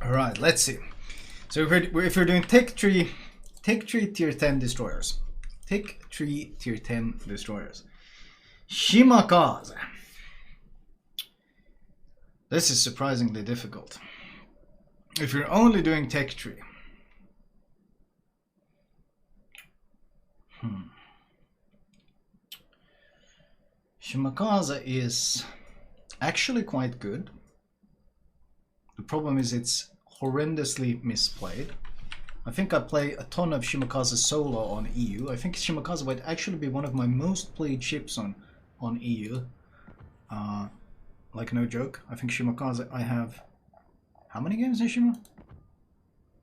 All right, let's see. So if we're doing Tech Tree Tier 10 destroyers. Tech Tree Tier 10 destroyers. Shimakaze. This is surprisingly difficult. If you're only doing Tech Tree. Shimakaze is actually quite good. The problem is it's horrendously misplayed. I think I play a ton of Shimakaze solo on EU. I think Shimakaze might actually be one of my most played ships on EU. Like no joke. I think Shimakaze, I have... How many games in Shima?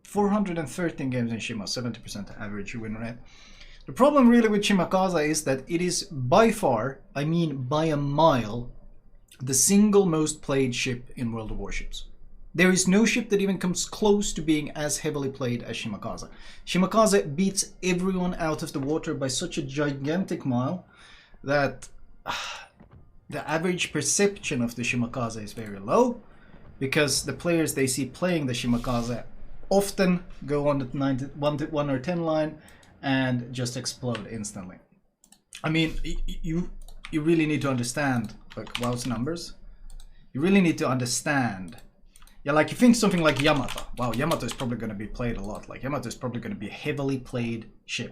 413 games in Shima, 70% average win rate. The problem really with Shimakaze is that it is by far, I mean by a mile, the single most played ship in World of Warships. There is no ship that even comes close to being as heavily played as Shimakaze. Shimakaze beats everyone out of the water by such a gigantic mile that the average perception of the Shimakaze is very low, because the players they see playing the Shimakaze often go on the 1 or 10 line and just explode instantly. I mean, you really need to understand, like, WoW's numbers. You really need to understand. Yeah, like you think something like Yamato. Wow, Yamato is probably going to be played a lot. Like, Yamato is probably going to be a heavily played ship.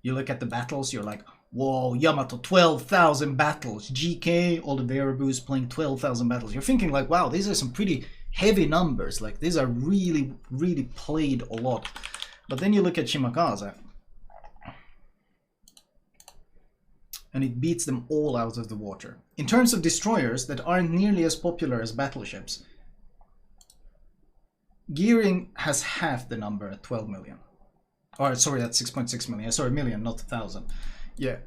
You look at the battles, you're like, whoa, Yamato, 12,000 battles. GK, all the Variaboos playing 12,000 battles. You're thinking like, wow, these are some pretty heavy numbers. Like, these are really, really played a lot. But then you look at Shimakaze, and it beats them all out of the water. In terms of destroyers that aren't nearly as popular as battleships, Gearing has half the number at 12 million. Or sorry, at 6.6 million. Sorry, million, not 1,000. Yeah.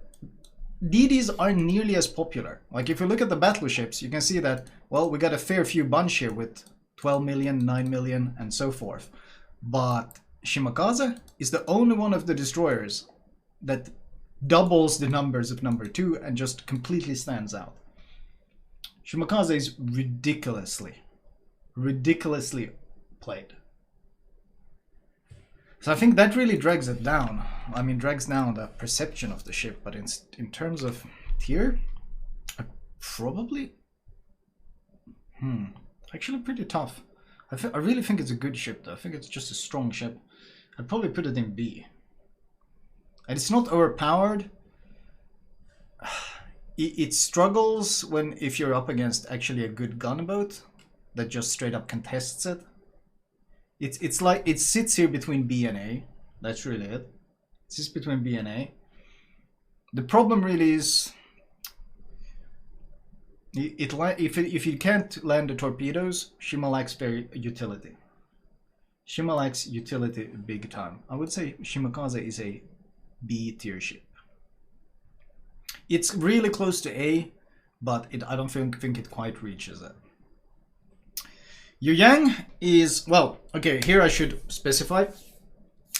DDs are nearly as popular. Like, if you look at the battleships, you can see that, well, we got a fair few bunch here with 12 million, 9 million, and so forth. But Shimakaze is the only one of the destroyers that doubles the numbers of number 2 and just completely stands out. Shimakaze is ridiculously played. So I think that really drags it down. I mean, drags down the perception of the ship, but in terms of tier, probably... Actually pretty tough. I really think it's a good ship though. I think it's just a strong ship. I'd probably put it in B. And it's not overpowered. It struggles if you're up against actually a good gunboat that just straight up contests it. It's like it sits here between B and A. That's really it. It sits between B and A. The problem really is if you can't land the torpedoes, Shima lacks utility. Shima lacks utility big time. I would say Shimakaze is a B tier ship. It's really close to A, but I don't think it quite reaches it. Yueyang is, well, okay, here I should specify.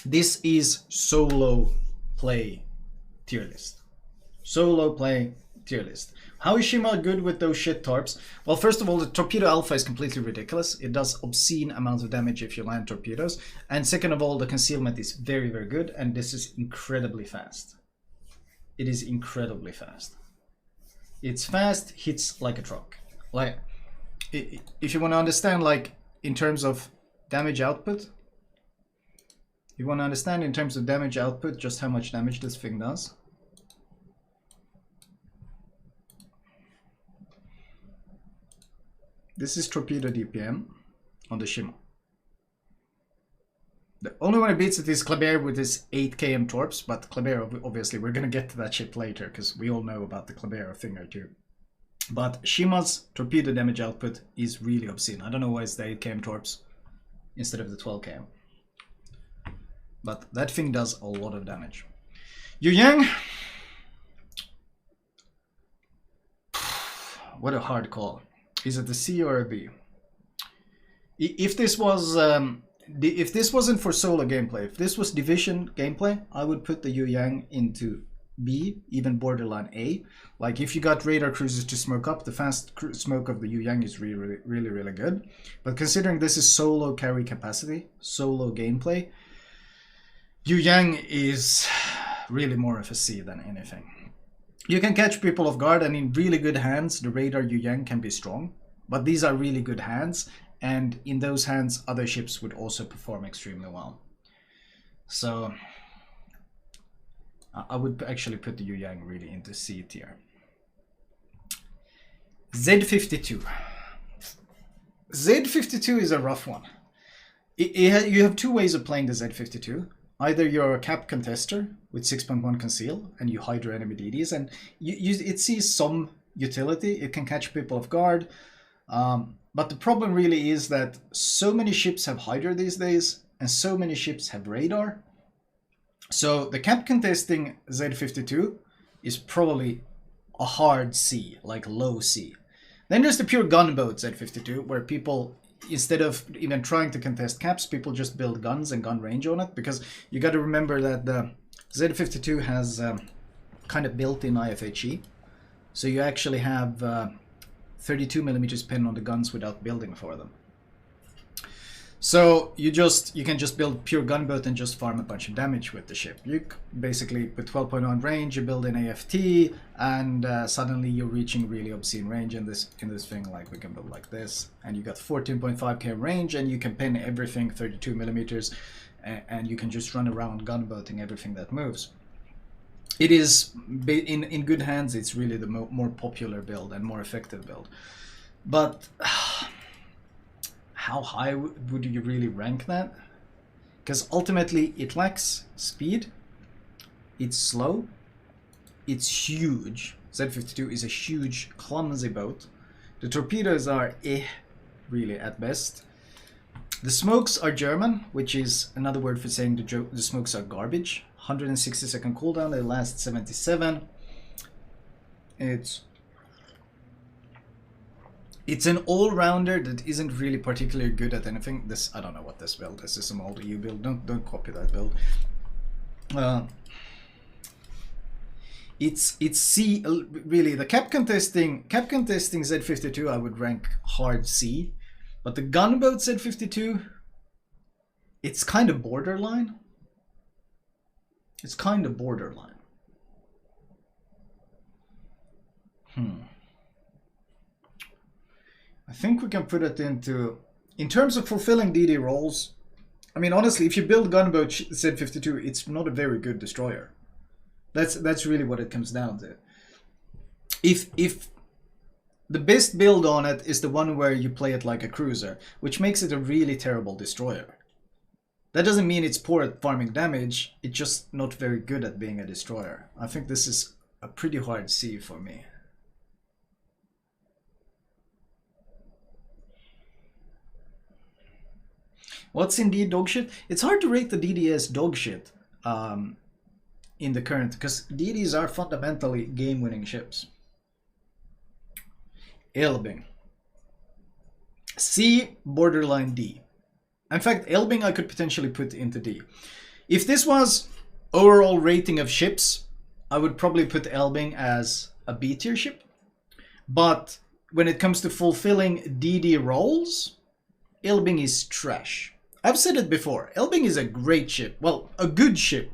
This is solo play tier list. Solo play tier list. How is Shima good with those shit torps? Well, first of all, the torpedo alpha is completely ridiculous. It does obscene amounts of damage if you land torpedoes. And second of all, the concealment is very, very good. And this is incredibly fast. It is incredibly fast. It's fast, hits like a truck. Like, if you want to understand, like, in terms of damage output, just how much damage this thing does. This is torpedo DPM on the Shima. The only one who beats it is Kléber with his 8 km torps, but Kléber, obviously, we're going to get to that ship later, because we all know about the Kléber thing or two. But Shima's torpedo damage output is really obscene. I don't know why it's the 8 km torps instead of the 12 km. But that thing does a lot of damage. Yueyang. What a hard call. Is it a C or a B? If this wasn't for solo gameplay, if this was division gameplay, I would put the Yueyang into B, even borderline A. Like if you got radar cruisers to smoke up, the fast smoke of the Yueyang is really good. But considering this is solo carry capacity, solo gameplay, Yueyang is really more of a C than anything. You can catch people off guard, and in really good hands, the radar Yueyang can be strong. But these are really good hands, and in those hands, other ships would also perform extremely well. So I would actually put the Yueyang really into C tier. Z52. Z52 is a rough one. You have two ways of playing the Z52. Either you're a cap contester with 6.1 conceal and you hide your enemy DDs, and it sees some utility. It can catch people off guard. But the problem really is that so many ships have Hydra these days and so many ships have radar. So the cap contesting Z52 is probably a hard C, like low C. Then there's the pure gunboat Z52, where people, instead of even trying to contest caps, people just build guns and gun range on it. Because you got to remember that the Z52 has kind of built-in IFHE. So you actually have 32mm pin on the guns without building for them. So you can just build pure gunboat and just farm a bunch of damage with the ship. You basically, with 12.1 range, you build an AFT, and suddenly you're reaching really obscene range in this thing. Like we can build like this, and you got 14.5k range, and you can pin everything 32mm, and you can just run around gunboating everything that moves. It is in good hands. It's really the more popular build and more effective build, but. How high would you really rank that? Because ultimately it lacks speed, it's slow, it's huge. Z52 is a huge, clumsy boat. The torpedoes are really at best. The smokes are German, which is another word for saying the smokes are garbage. 160-second cooldown, they last 77. It's an all-rounder that isn't really particularly good at anything. I don't know what this build is. This is some old EU build. Don't copy that build. It's C, really. The cap contesting Z52 I would rank hard C, but the gunboat Z52, it's kind of borderline. It's kind of borderline. I think we can put it in terms of fulfilling DD roles. I mean, honestly, if you build gunboat Z52, it's not a very good destroyer. That's really what it comes down to. If the best build on it is the one where you play it like a cruiser, which makes it a really terrible destroyer. That doesn't mean it's poor at farming damage, it's just not very good at being a destroyer. I think this is a pretty hard C for me. What's indeed dogshit? It's hard to rate the DDS dogshit in the current, because DDs are fundamentally game-winning ships. Elbing. C, borderline D. In fact, Elbing I could potentially put into D. If this was overall rating of ships, I would probably put Elbing as a B tier ship. But when it comes to fulfilling DD roles, Elbing is trash. I've said it before, Elbing is a great ship. Well, a good ship.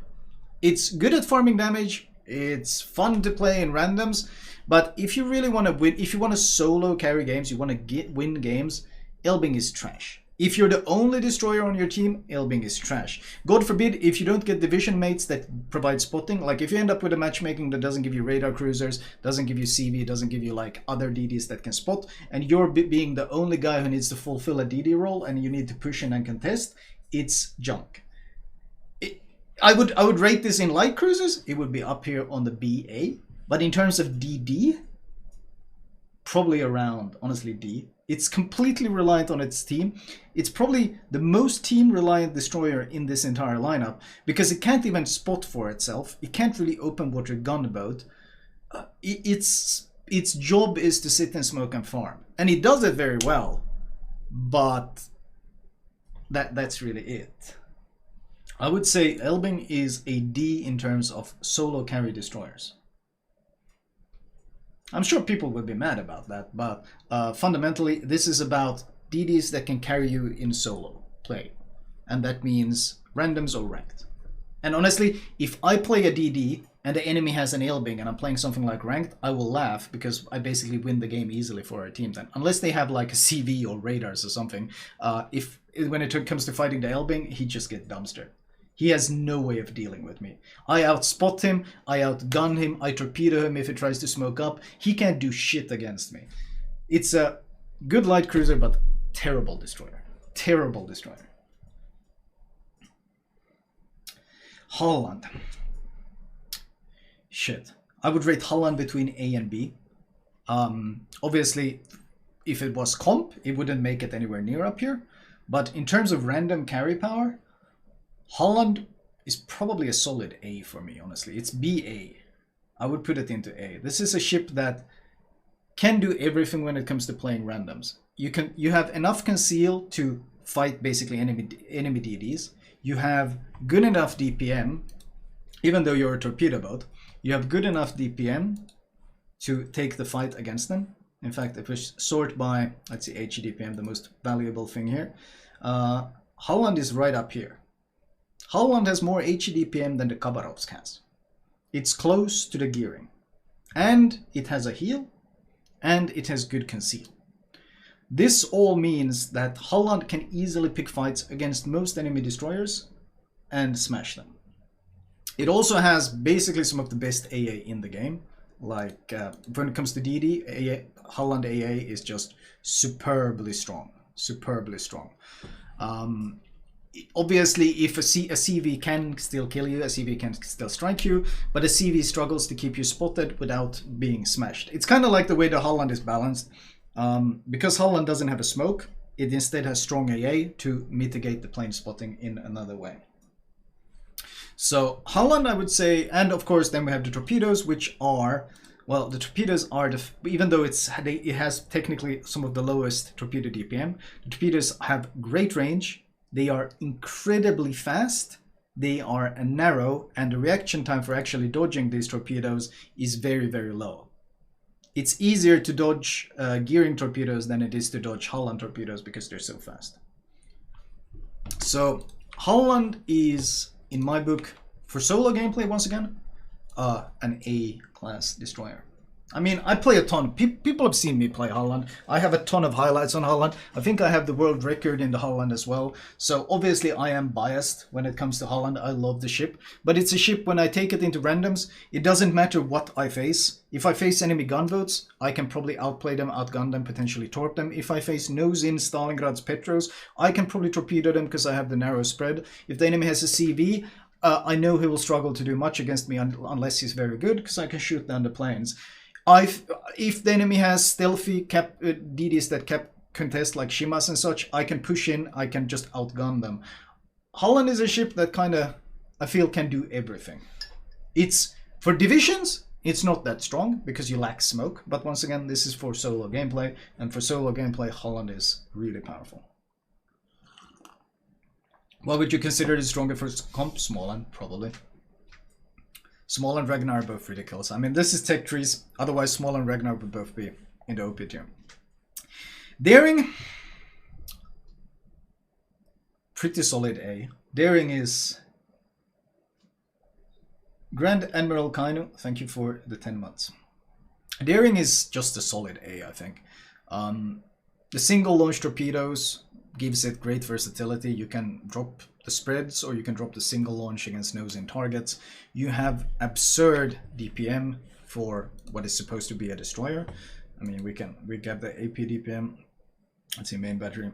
It's good at farming damage, it's fun to play in randoms, but if you really want to win, if you want to solo carry games, you want to win games, Elbing is trash. If you're the only destroyer on your team, Elbing is trash. God forbid if you don't get division mates that provide spotting. Like if you end up with a matchmaking that doesn't give you radar cruisers, doesn't give you CV, doesn't give you like other DDs that can spot, and you're being the only guy who needs to fulfill a DD role and you need to push in and contest, it's junk. I would rate this in light cruisers, it would be up here on the BA. But in terms of DD, probably around, honestly, D. It's completely reliant on its team. It's probably the most team-reliant destroyer in this entire lineup because it can't even spot for itself. It can't really open water gunboat. Its job is to sit and smoke and farm. And it does it very well, but that's really it. I would say Elbing is a D in terms of solo carry destroyers. I'm sure people would be mad about that, but fundamentally this is about DDs that can carry you in solo play. And that means randoms or ranked. And honestly, if I play a DD and the enemy has an Elbing and I'm playing something like ranked, I will laugh because I basically win the game easily for our team then. Unless they have like a CV or radars or something. When it comes to fighting the Elbing, he just gets dumpstered. He has no way of dealing with me. I outspot him, I outgun him, I torpedo him if he tries to smoke up. He can't do shit against me. It's a good light cruiser, but terrible destroyer. Terrible destroyer. Holland. Shit. I would rate Holland between A and B. Obviously, if it was comp, it wouldn't make it anywhere near up here. But in terms of random carry power, Holland is probably a solid A for me, honestly. It's BA. I would put it into A. This is a ship that can do everything when it comes to playing randoms. You have enough conceal to fight basically enemy DDs. You have good enough DPM, even though you're a torpedo boat. You have good enough DPM to take the fight against them. In fact, if we sort by, let's see, HE DPM, the most valuable thing here, Holland is right up here. Holland has more HE DPM than the Khabarovsk has. It's close to the gearing. And it has a heal, and it has good conceal. This all means that Holland can easily pick fights against most enemy destroyers and smash them. It also has basically some of the best AA in the game. Like when it comes to DD, Holland AA is just superbly strong. Superbly strong. Obviously, if a CV can still kill you, a CV can still strike you, but a CV struggles to keep you spotted without being smashed. It's kind of like the way the Holland is balanced. Because Holland doesn't have a smoke, it instead has strong AA to mitigate the plane spotting in another way. So Holland, I would say, and of course then we have the torpedoes, which are, well, the torpedoes are, even though it has technically some of the lowest torpedo DPM, the torpedoes have great range, they are incredibly fast, they are narrow, and the reaction time for actually dodging these torpedoes is very, very low. It's easier to dodge gearing torpedoes than it is to dodge Holland torpedoes because they're so fast. So Holland is, in my book, for solo gameplay once again, an A-class destroyer. I mean, I play a ton. People have seen me play Holland. I have a ton of highlights on Holland. I think I have the world record in the Holland as well. So obviously I am biased when it comes to Holland. I love the ship. But it's a ship, when I take it into randoms, it doesn't matter what I face. If I face enemy gunboats, I can probably outplay them, outgun them, potentially torp them. If I face nose-in Stalingrad's Petros, I can probably torpedo them because I have the narrow spread. If the enemy has a CV, I know he will struggle to do much against me unless he's very good, because I can shoot down the planes. If the enemy has stealthy DDs that contest like Shimas and such, I can push in, I can just outgun them. Holland is a ship that kind of, I feel, can do everything. It's, for divisions, it's not that strong because you lack smoke, but once again, this is for solo gameplay, and for solo gameplay, Holland is really powerful. What would you consider the stronger for comp? Småland, probably. Small and Ragnar are both ridiculous. I mean, this is tech trees. Otherwise, Small and Ragnar would both be in the OP tier. Daring, pretty solid A. Daring is Grand Admiral Kainu. Thank you for the 10 months. Daring is just a solid A, I think. The single launch torpedoes gives it great versatility. You can drop the spreads, or you can drop the single launch against nose-in targets. You have absurd DPM for what is supposed to be a destroyer. I mean, we get the AP DPM. Let's see, main battery.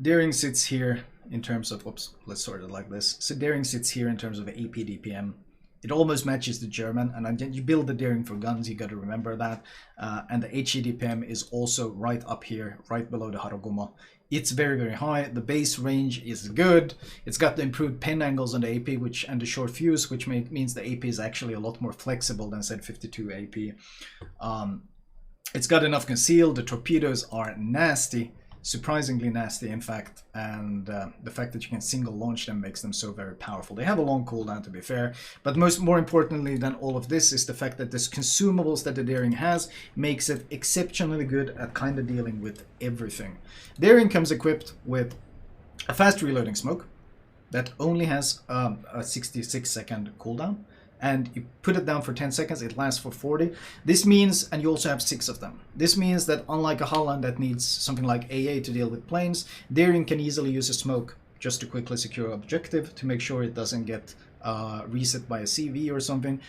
Daring sits here in terms of, oops, let's sort it like this. So Daring sits here in terms of AP DPM. It almost matches the German, and you build the Daring for guns, you got to remember that. And the HE DPM is also right up here, right below the Harugumo. It's very, very high. The base range is good. It's got the improved pen angles on the AP, and the short fuse, which means the AP is actually a lot more flexible than said 52 AP. It's got enough conceal. The torpedoes are nasty. surprisingly nasty, in fact, and the fact that you can single launch them makes them so very powerful. They have a long cooldown, to be fair, but more importantly than all of this is the fact that this consumables that the Daring has makes it exceptionally good at kind of dealing with everything. Daring comes equipped with a fast reloading smoke that only has a 66-second cooldown, and you put it down for 10 seconds, it lasts for 40. This means, and you also have 6 of them, this means that unlike a Holland that needs something like AA to deal with planes, Daring can easily use a smoke just to quickly secure objective to make sure it doesn't get reset by a CV or something.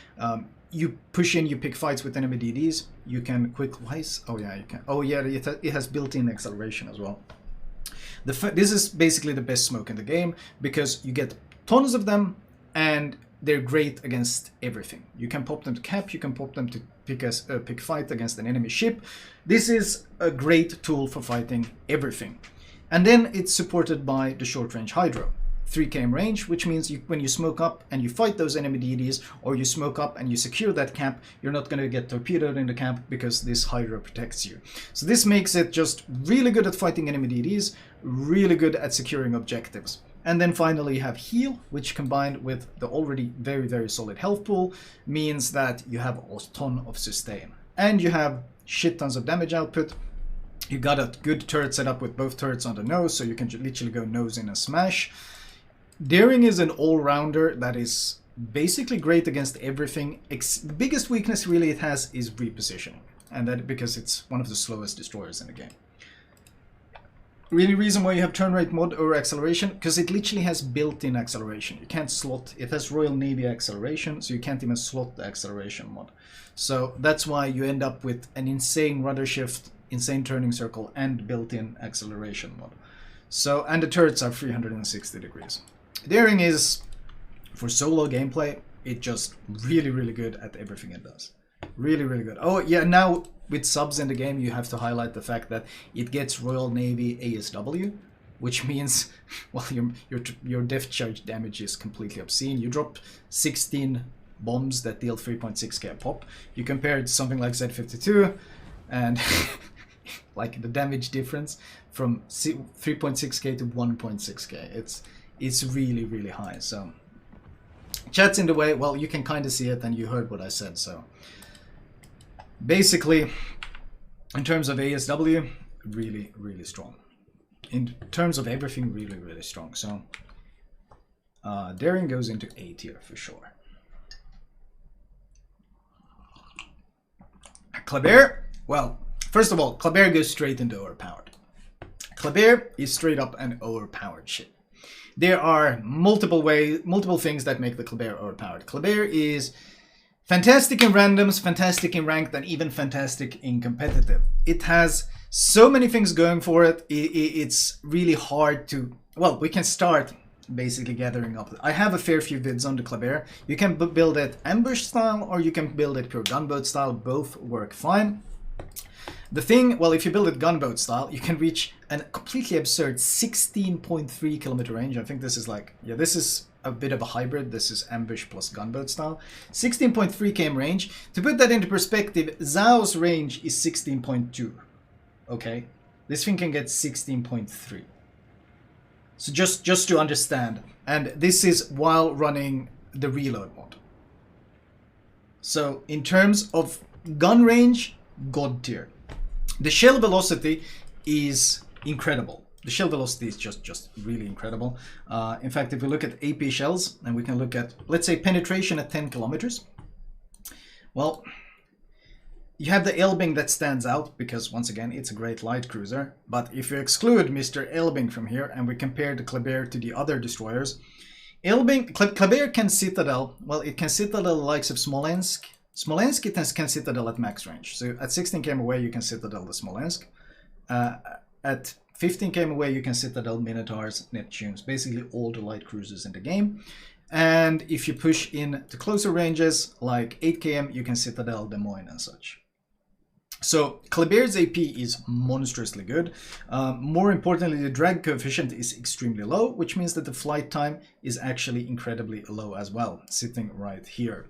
You push in, you pick fights with enemy DDs, you can oh yeah, you can. Oh yeah, it has built-in acceleration as well. This is basically the best smoke in the game because you get tons of them and they're great against everything. You can pop them to cap, you can pop them to pick fight against an enemy ship. This is a great tool for fighting everything. And then it's supported by the short range Hydro. 3 km range, which means when you smoke up and you fight those enemy DDs, or you smoke up and you secure that cap, you're not going to get torpedoed in the cap because this Hydro protects you. So this makes it just really good at fighting enemy DDs, really good at securing objectives. And then finally you have heal, which combined with the already very, very solid health pool means that you have a ton of sustain. And you have shit tons of damage output. You got a good turret set up with both turrets on the nose, so you can literally go nose in and smash. Daring is an all-rounder that is basically great against everything. The biggest weakness really it has is repositioning, and that because it's one of the slowest destroyers in the game. Really reason why you have turn rate mod over acceleration, because it literally has built-in acceleration. You can't slot, it has Royal Navy acceleration, so you can't even slot the acceleration mod. So that's why you end up with an insane rudder shift, insane turning circle, and built-in acceleration mod. So, and the turrets are 360 degrees. Daring is, for solo gameplay, it just really, really good at everything it does. Really, really good. Oh yeah, now with subs in the game, you have to highlight the fact that it gets Royal Navy ASW, which means, well, your depth charge damage is completely obscene. You drop 16 bombs that deal 3.6k a pop. You compare it to something like Z52, and like the damage difference from 3.6k to 1.6k. It's really, really high. So chat's in the way. Well, you can kind of see it, and you heard what I said. So basically, in terms of ASW, really, really strong. In terms of everything, really, really strong. So Daring goes into A tier for sure. Kléber, well, first of all, Kléber goes straight into overpowered. Kléber is straight up an overpowered ship. There are multiple things that make the Kléber overpowered. Kléber is fantastic in randoms, fantastic in ranked, and even fantastic in competitive. It has so many things going for it. It's really hard to... Well, we can start basically gathering up. I have a fair few vids on the Kléber. You can build it ambush style, or you can build it pure gunboat style. Both work fine. The thing, well, if you build it gunboat style, you can reach a completely absurd 16.3 kilometer range. I think this is like, yeah, this is a bit of a hybrid. This is ambush plus gunboat style. 16.3 km range. To put that into perspective, Zhao's range is 16.2. Okay, this thing can get 16.3. So just to understand, and this is while running the reload mod. So in terms of gun range, god tier. The shell velocity is incredible. The shell velocity is just really incredible. In fact, if we look at AP shells, and we can look at, let's say, penetration at 10 kilometers. Well, you have the Elbing that stands out because, once again, it's a great light cruiser. But if you exclude Mr. Elbing from here and we compare the Kléber to the other destroyers, Kléber can citadel, well, it can citadel the likes of Smolensk. Smolensk, it can citadel at max range. So at 16 km away, you can citadel the Smolensk. At 15 km away, you can citadel Minotaurs, Neptunes, basically all the light cruisers in the game. And if you push in to closer ranges, like 8 km, you can citadel Des Moines and such. So Kléber's AP is monstrously good. More importantly, the drag coefficient is extremely low, which means that the flight time is actually incredibly low as well, sitting right here.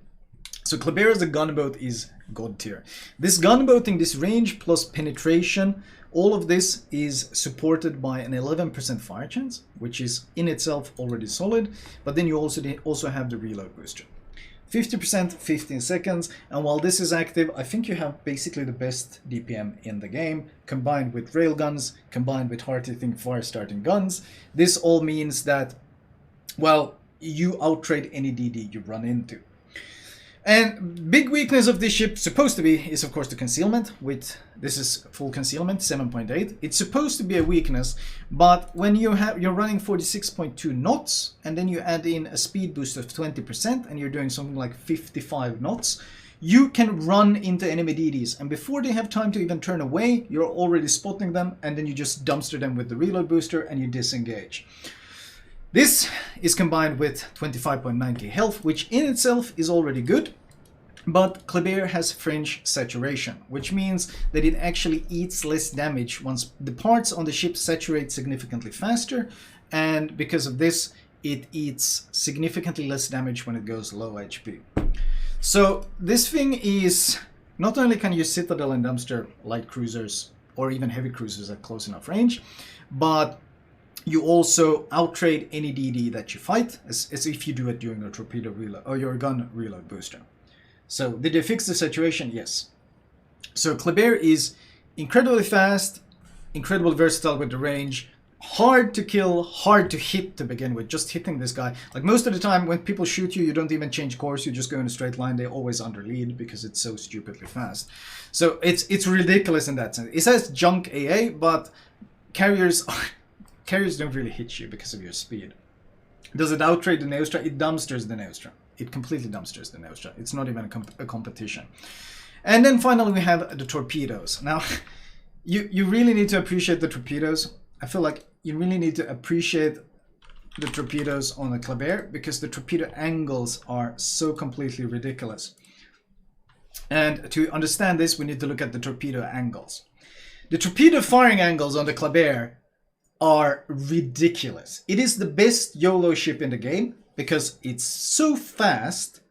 So Kléber as a gunboat is god tier. This gunboating, this range plus penetration, all of this is supported by an 11% fire chance, which is in itself already solid, but then you also have the reload booster. 50%, 15 seconds, and while this is active, I think you have basically the best DPM in the game, combined with railguns, combined with hard-hitting fire-starting guns. This all means that, well, you outtrade any DD you run into. And big weakness of this ship, supposed to be, is of course the concealment. This is full concealment, 7.8. It's supposed to be a weakness, but when you're running 46.2 knots, and then you add in a speed boost of 20%, and you're doing something like 55 knots, you can run into enemy DDs, and before they have time to even turn away, you're already spotting them, and then you just dumpster them with the reload booster, and you disengage. This is combined with 25.9k health, which in itself is already good, but Kléber has fringe saturation, which means that it actually eats less damage once the parts on the ship saturate significantly faster, and because of this, it eats significantly less damage when it goes low HP. So this thing is, not only can you Citadel and dumpster light cruisers or even heavy cruisers at close enough range, but you also outtrade any DD that you fight, as if you do it during a torpedo reload or your gun reload booster. So did they fix the situation? Yes. So Kléber is incredibly fast, incredibly versatile with the range, hard to kill, hard to hit to begin with, just hitting this guy. Like most of the time when people shoot you, you don't even change course, you just go in a straight line. They always underlead because it's so stupidly fast. So it's ridiculous in that sense. It says junk AA, but carriers don't really hit you because of your speed. Does it outtrade the Neostra? It dumpsters the Neostra. It completely dumpsters the Neostra. It's not even a competition. And then finally we have the torpedoes. Now, you really need to appreciate the torpedoes. I feel like you really need to appreciate the torpedoes on the Kléber because the torpedo angles are so completely ridiculous. And to understand this, we need to look at the torpedo angles. The torpedo firing angles on the Kléber are ridiculous. It is the best YOLO ship in the game because it's so fast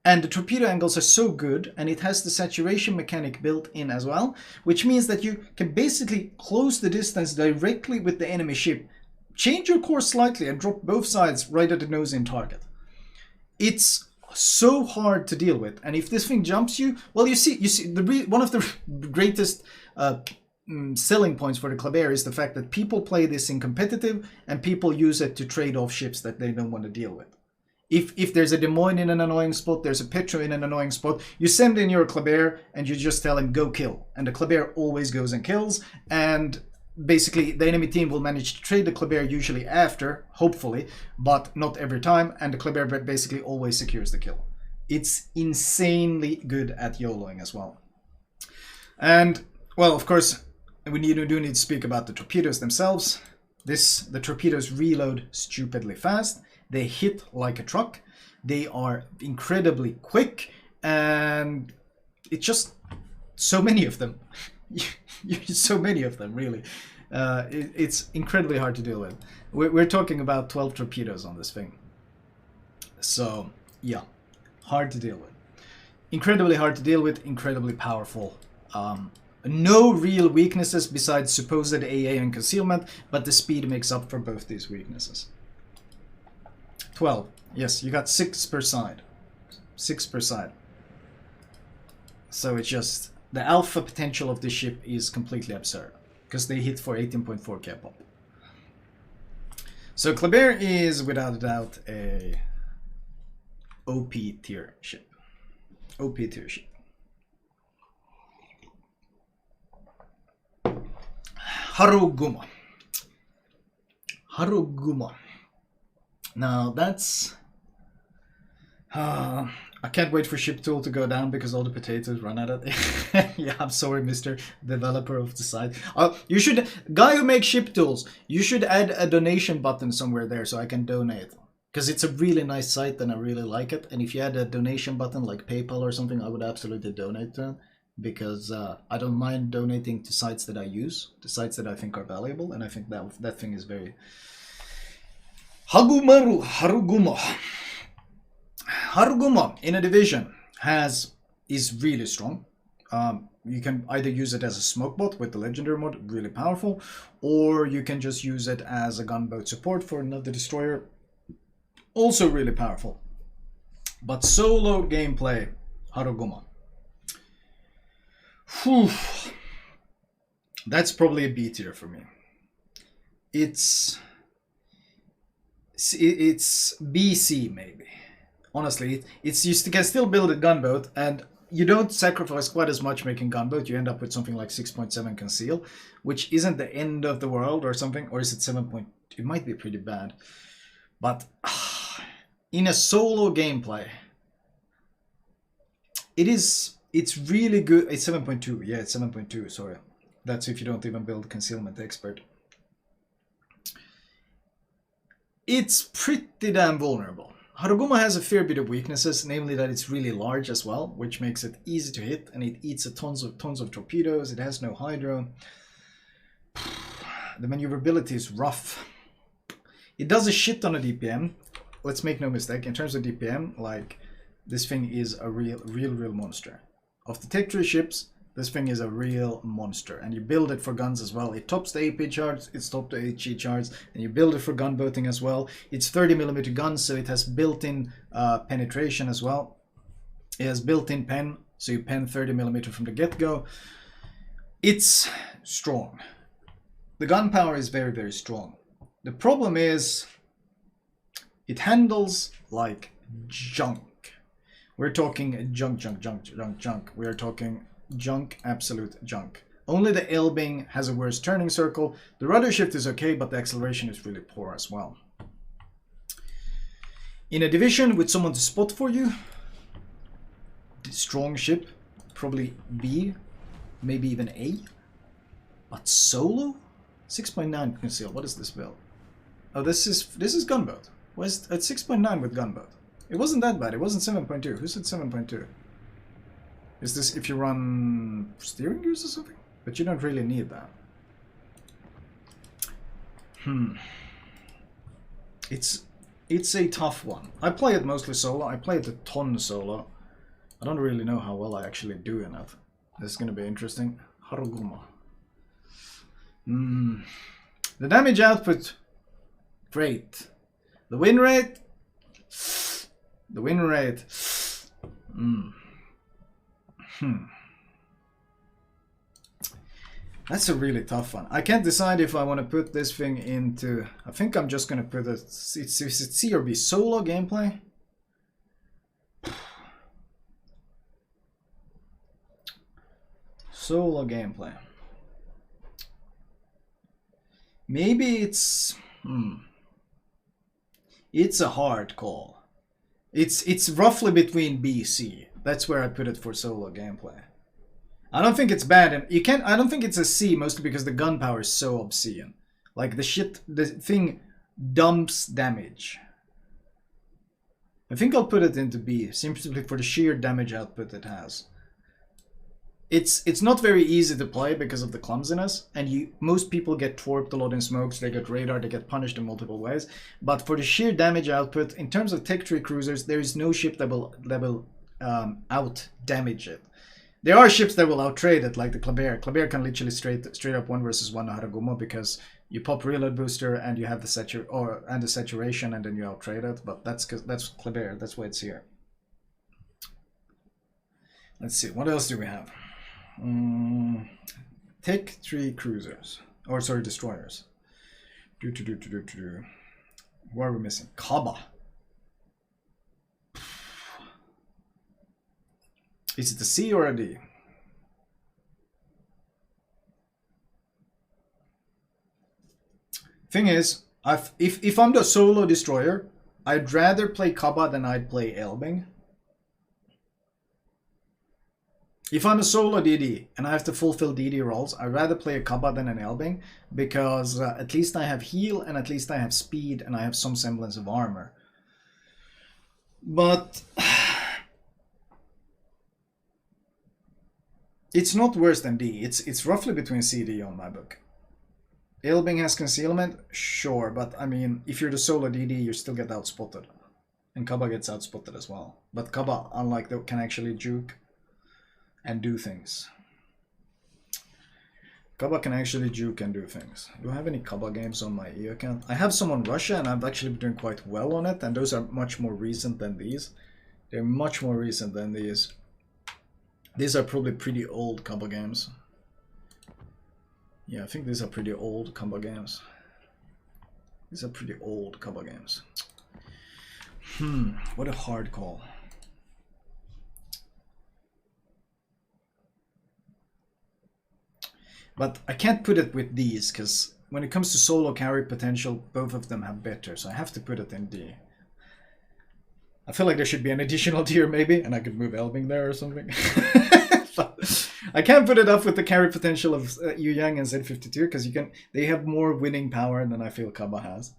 and the torpedo angles are so good, and it has the saturation mechanic built in as well, which means that you can basically close the distance directly with the enemy ship, change your course slightly and drop both sides right at the nose in target. It's so hard to deal with, and if this thing jumps you, well, you see one of the greatest selling points for the Kléber is the fact that people play this in competitive and people use it to trade off ships that they don't want to deal with. If there's a Des Moines in an annoying spot, there's a Petro in an annoying spot, you send in your Kléber and you just tell him go kill, and the Kléber always goes and kills, and basically the enemy team will manage to trade the Kléber usually after, hopefully, but not every time, and the Kléber basically always secures the kill. It's insanely good at YOLOing as well. And well, of course, we do need to speak about the torpedoes themselves. The torpedoes reload stupidly fast. They hit like a truck. They are incredibly quick, and it's just so many of them. So many of them, really. It's incredibly hard to deal with. We're talking about 12 torpedoes on this thing. So, yeah, hard to deal with. Incredibly hard to deal with, incredibly powerful. No real weaknesses besides supposed AA and concealment, but the speed makes up for both these weaknesses. 12. Yes, you got 6 per side. 6 per side. So it's just, the alpha potential of this ship is completely absurd, because they hit for 18.4k pop. So Kléber is without a doubt a OP tier ship. OP tier ship. Harugumo. Harugumo. Now that's... I can't wait for ship tool to go down because all the potatoes run at it. Yeah, I'm sorry, Mr. Developer of the site. You should... Guy who makes ship tools, you should add a donation button somewhere there so I can donate. Because it's a really nice site and I really like it. And if you had a donation button like PayPal or something, I would absolutely donate to it. Because I don't mind donating to sites that I use, to sites that I think are valuable, and I think that thing is very... Harugumo. Harugumo in a division is really strong. You can either use it as a smoke bot with the legendary mod, really powerful, or you can just use it as a gunboat support for another destroyer, also really powerful. But solo gameplay, Harugumo. Whew. That's probably a B tier for me. It's BC maybe. Honestly, it's you can still build a gunboat, and you don't sacrifice quite as much making gunboat. You end up with something like 6.7 conceal, which isn't the end of the world or something. Or is it 7. It might be pretty bad. But in a solo gameplay, it's really good. It's 7.2. Yeah, it's 7.2. Sorry. That's if you don't even build concealment expert. It's pretty damn vulnerable. Harugumo has a fair bit of weaknesses, namely that it's really large as well, which makes it easy to hit, and it eats tons of torpedoes. It has no hydro. The maneuverability is rough. It does a shit ton of DPM. Let's make no mistake. In terms of DPM, like, this thing is a real monster. Of the Tech Tree ships, this thing is a real monster, and you build it for guns as well. It tops the AP charts, it's topped the HE charts, and you build it for gunboating as well. It's 30mm guns, so it has built-in penetration as well. It has built-in pen, so you pen 30mm from the get-go. It's strong. The gun power is very strong. The problem is it handles like junk. We're talking junk. We're talking junk, absolute junk. Only the Elbing has a worse turning circle. The rudder shift is okay, but the acceleration is really poor as well. In a division with someone to spot for you, strong ship, probably B, maybe even A. But solo? 6.9 conceal. What is this build? Oh, this is gunboat. Why is it at 6.9 with gunboat? It wasn't that bad. It wasn't 7.2. Who said 7.2? Is this if you run steering gears or something? But you don't really need that. It's a tough one. I play it mostly solo. I play it a ton solo. I don't really know how well I actually do in it. This is going to be interesting. Harugumo. The damage output, great. The win rate, That's a really tough one. I can't decide if I want to put this thing into... I think I'm just going to put it... Is it C or B? Solo gameplay? Solo gameplay. Maybe it's... It's a hard call. It's roughly between B, C. That's where I put it for solo gameplay. I don't think it's bad, and you can't. I don't think it's a C, mostly because the gun power is so obscene. Like the thing dumps damage. I think I'll put it into B, simply for the sheer damage output it has. It's not very easy to play because of the clumsiness, and most people get twerped a lot in smokes. They get radar, they get punished in multiple ways. But for the sheer damage output, in terms of Tech Tree cruisers, there is no ship that will out damage it. There are ships that will outtrade it, like the Kléber. Kléber can literally straight up 1 versus 1 Harugumo because you pop reload booster and you have the saturation, and then you outtrade it. But that's Kléber. That's why it's here. Let's see, what else do we have? Tech Tree cruisers, or sorry, destroyers. What are we missing? Kaba. Is it a C or a D? Thing is, if I'm the solo destroyer, I'd rather play Kaba than I'd play Elbing. If I'm a solo DD and I have to fulfill DD roles, I'd rather play a Kaba than an Elbing, because at least I have heal, and at least I have speed, and I have some semblance of armor. But it's not worse than D. It's roughly between C and D on my book. Elbing has concealment, sure, but I mean, if you're the solo DD, you still get outspotted. And Kaba gets outspotted as well. But Kaba, unlike that, can actually juke and do things. Kaba can actually juke and do things. Do I have any Kaba games on my E account? I have some on Russia, and I've actually been doing quite well on it, and those are much more recent than these. They're much more recent than these. These are probably pretty old Kaba games. Yeah, I think these are pretty old Kaba games. These are pretty old Kaba games. What a hard call. But I can't put it with these, because when it comes to solo carry potential, both of them have better, so I have to put it in D. I feel like there should be an additional tier maybe, and I could move Elbing there or something. But I can't put it up with the carry potential of Yueyang and Z52, because they have more winning power than I feel Kaba has.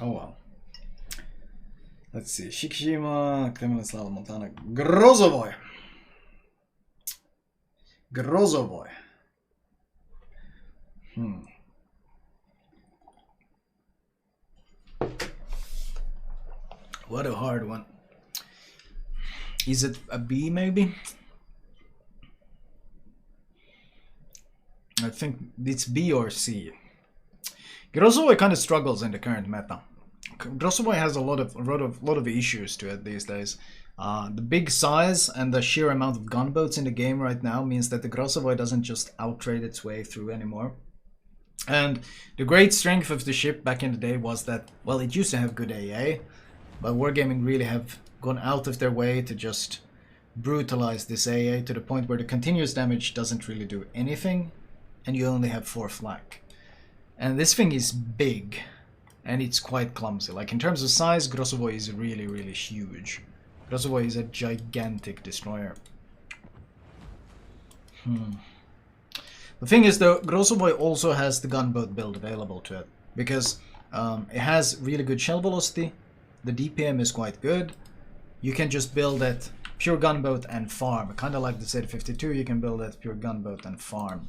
Oh well. Let's see. Shikishima, Kléber, Montana, Grozovoi. Grozovoi. What a hard one. Is it a B maybe? I think it's B or C. Grozovoi kind of struggles in the current meta. Grozovoi has a lot of issues to it these days. The big size and the sheer amount of gunboats in the game right now means that the Grozovoi doesn't just outtrade its way through anymore. And the great strength of the ship back in the day was that, well, it used to have good AA, but Wargaming really have gone out of their way to just brutalize this AA to the point where the continuous damage doesn't really do anything, and you only have 4 flak. And this thing is big, and it's quite clumsy. Like, in terms of size, Grozovoi is really, really huge. Grozovoi is a gigantic destroyer. The thing is, though, Grozovoi also has the gunboat build available to it, because it has really good shell velocity, the DPM is quite good, you can just build it pure gunboat and farm. Kind of like the Z52, you can build it pure gunboat and farm.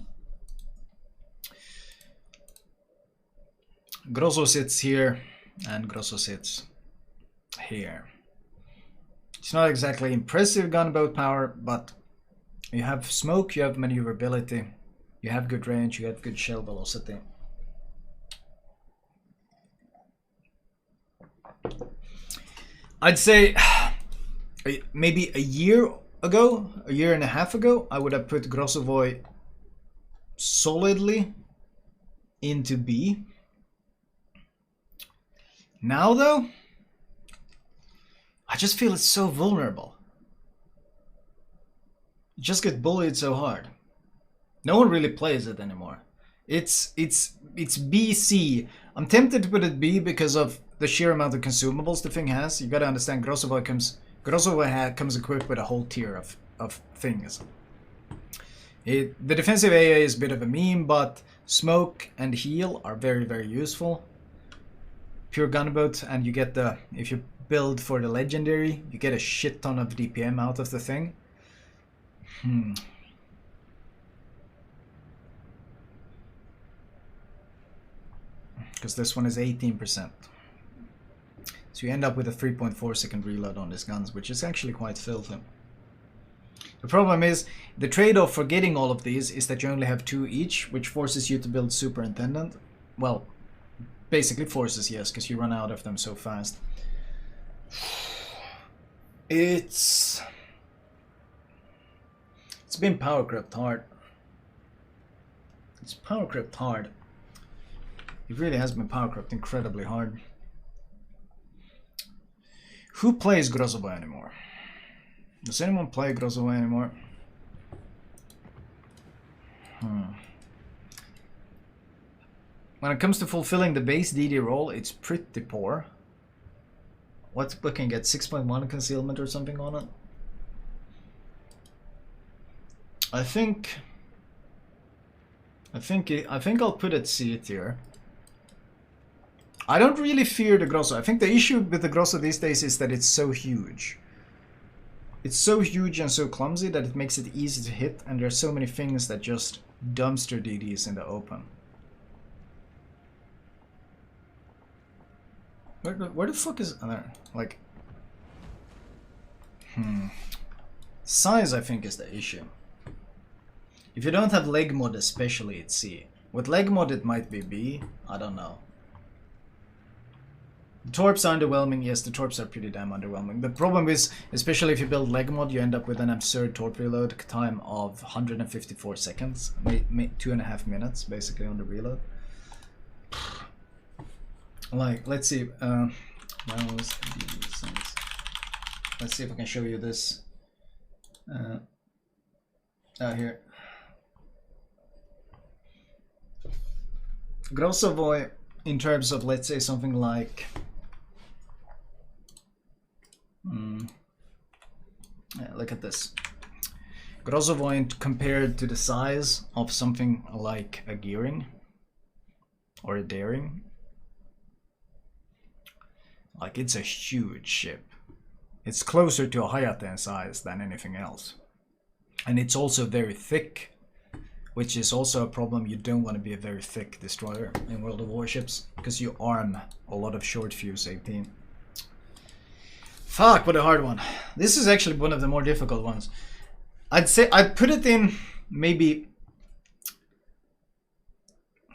Grozo sits here, and Grozo sits here. It's not exactly impressive gunboat power, but you have smoke, you have maneuverability, you have good range, you have good shell velocity. I'd say maybe a year and a half ago, I would have put Grozovoi solidly into B. Now though, I just feel it's so vulnerable. You just get bullied so hard. No one really plays it anymore. It's BC. I'm tempted to put it B because of the sheer amount of consumables the thing has. You gotta understand, Grozovoi comes equipped with a whole tier of things. The defensive AA is a bit of a meme, but smoke and heal are very, very useful. Pure gunboat, and you get the, if you build for the legendary, you get a shit ton of DPM out of the thing. Because this one is 18%. So you end up with a 3.4 second reload on these guns, which is actually quite filthy. The problem is, the trade-off for getting all of these is that you only have 2 each, which forces you to build superintendent. Well, basically forces, yes, because you run out of them so fast. It's been power crept hard. It's power crept hard. It really has been power crept incredibly hard. Who plays Grozovoi anymore? Does anyone play Grozovoi anymore? When it comes to fulfilling the base DD role, it's pretty poor. What's looking at 6.1 concealment or something on it? I think I'll put it C tier. I don't really fear the Grosso. I think the issue with the Grosso these days is that it's so huge. It's so huge and so clumsy that it makes it easy to hit, and there are so many things that just dumpster DDs in the open. Where the fuck is there? Like, size I think is the issue. If you don't have leg mod, especially, it's C. With leg mod, it might be B. I don't know. The torps are underwhelming. Yes, the torps are pretty damn underwhelming. The problem is, especially if you build leg mod, you end up with an absurd torp reload time of 154 seconds, 2.5 minutes, basically, on the reload. Like, let's see. Let's see if I can show you this. Here. Grozovoi, in terms of, let's say, something like look at this. Grozovoi compared to the size of something like a Gearing or a Daring, like, it's a huge ship. It's closer to a Hayate in size than anything else, and it's also very thick, which is also a problem. You don't want to be a very thick destroyer in World of Warships because you arm a lot of short fuse 18. Fuck, what a hard one. This is actually one of the more difficult ones. I'd say I'd put it in maybe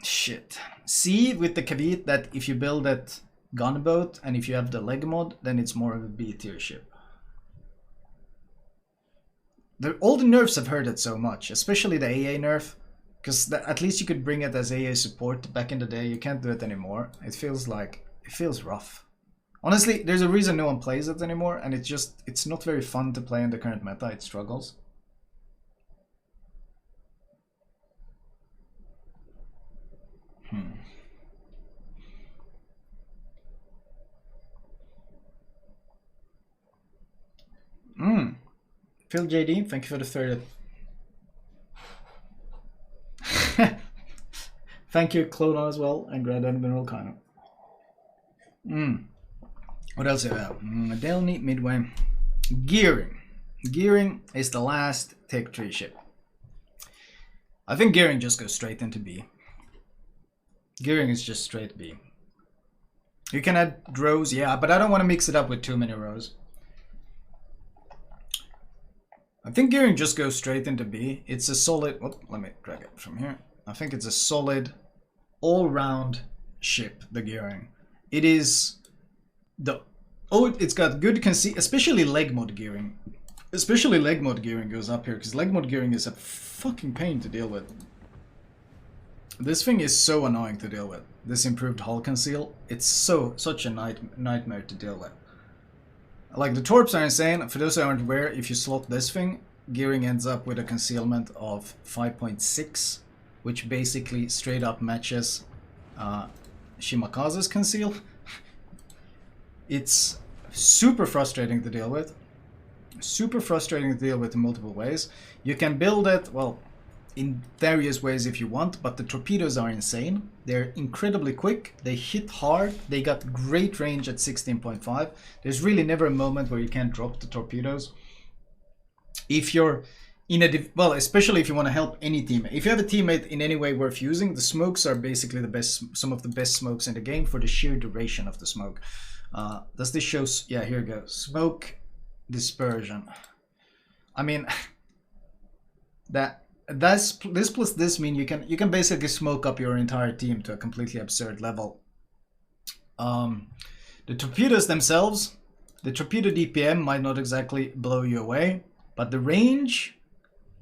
C, with the caveat that if you build that gunboat and if you have the leg mod, then it's more of a B tier ship. All the nerfs have hurt it so much, especially the AA nerf, because at least you could bring it as AA support back in the day. You can't do it anymore. It feels rough. Honestly, there's a reason no one plays it anymore, and it's not very fun to play in the current meta. It struggles. Phil JD, thank you for the third. Thank you, Clona, as well, and Grand Admiral Kano. What else do I have? Delny, Midway. Gearing. Gearing is the last Tech Tree ship. I think Gearing just goes straight into B. Gearing is just straight B. You can add rows, yeah, but I don't want to mix it up with too many rows. I think Gearing just goes straight into B. It's a solid... Oh, let me drag it from here. I think it's a solid, all-round ship, the Gearing. It is the... Oh, it's got good especially leg mod Gearing. Especially leg mod Gearing goes up here, because leg mod Gearing is a fucking pain to deal with. This thing is so annoying to deal with. This improved hull conceal. It's such a nightmare to deal with. Like, the torps are insane. For those who aren't aware, if you slot this thing, Gearing ends up with a concealment of 5.6, which basically straight up matches Shimakaze's conceal. It's super frustrating to deal with. Super frustrating to deal with in multiple ways. You can build it, well, in various ways if you want, but the torpedoes are insane. They're incredibly quick, they hit hard, they got great range at 16.5. There's really never a moment where you can't drop the torpedoes. If you're in a, well, especially if you want to help any teammate. If you have a teammate in any way worth using, the smokes are basically the best, some of the best smokes in the game for the sheer duration of the smoke. Does this show, yeah, here we go. Smoke dispersion. I mean, this plus this mean you can basically smoke up your entire team to a completely absurd level. The torpedoes themselves, the torpedo DPM might not exactly blow you away, but the range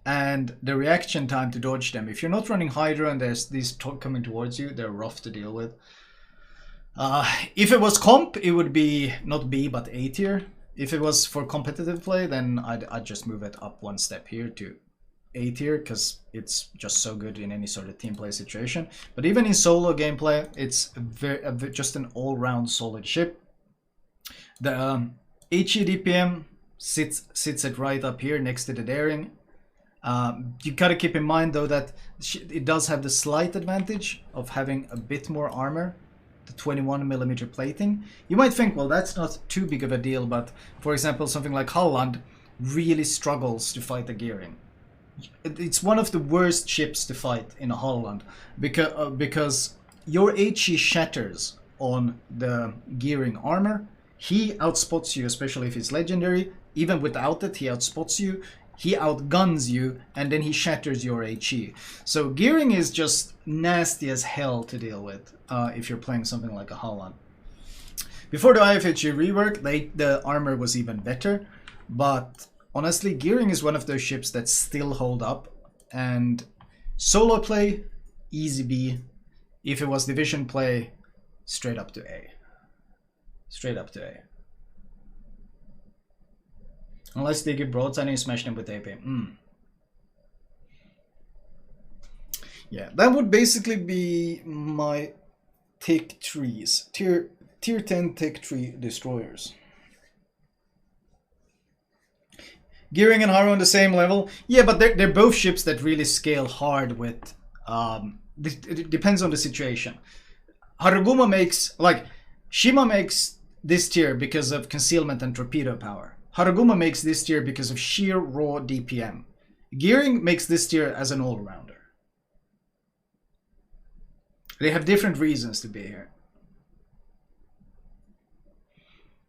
and the reaction time to dodge them, if you're not running Hydra and there's these coming towards you, they're rough to deal with. If it was comp, it would be not B but A tier. If it was for competitive play, then I'd just move it up one step here to A tier, because it's just so good in any sort of team play situation. But even in solo gameplay, it's just an all-round solid ship. The HE DPM sits it right up here next to the Daring. You gotta keep in mind though that it does have the slight advantage of having a bit more armor. 21mm plating. You might think, well, that's not too big of a deal, but for example, something like Holland really struggles to fight the Gearing. It's one of the worst ships to fight in a Holland because your HE shatters on the gearing armor. He outspots you, especially if it's legendary. Even without it, he outspots you. He outguns you, and then he shatters your HE. So gearing is just nasty as hell to deal with if you're playing something like a Holland. Before the IFHE rework, the armor was even better, but honestly, gearing is one of those ships that still hold up, and solo play, easy B. If it was division play, straight up to A. Straight up to A. Unless they give broadside and you smash them with AP. Yeah, that would basically be my tick trees. Tier 10 tick tree destroyers. Gearing and Haru on the same level. Yeah, but they're both ships that really scale hard with... it depends on the situation. Harugumo makes... Like, Shima makes this tier because of concealment and torpedo power. Harugumo makes this tier because of sheer raw DPM. Gearing makes this tier as an all-rounder. They have different reasons to be here.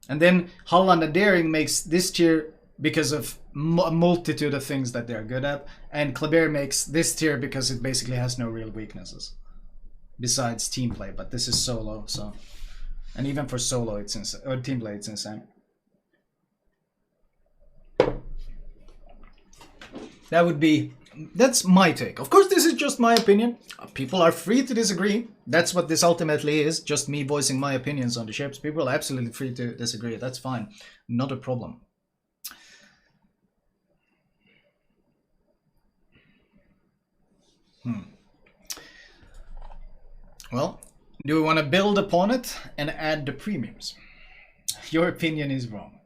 And then Holland and Daring makes this tier because of a multitude of things that they're good at. And Kléber makes this tier because it basically has no real weaknesses. Besides team play, but this is solo, so... And even for solo, it's insane. Or team play, it's insane. That would be... That's my take. Of course, this is just my opinion. People are free to disagree. That's what this ultimately is. Just me voicing my opinions on the ships. People are absolutely free to disagree. That's fine. Not a problem. Well, do we want to build upon it and add the premiums? Your opinion is wrong.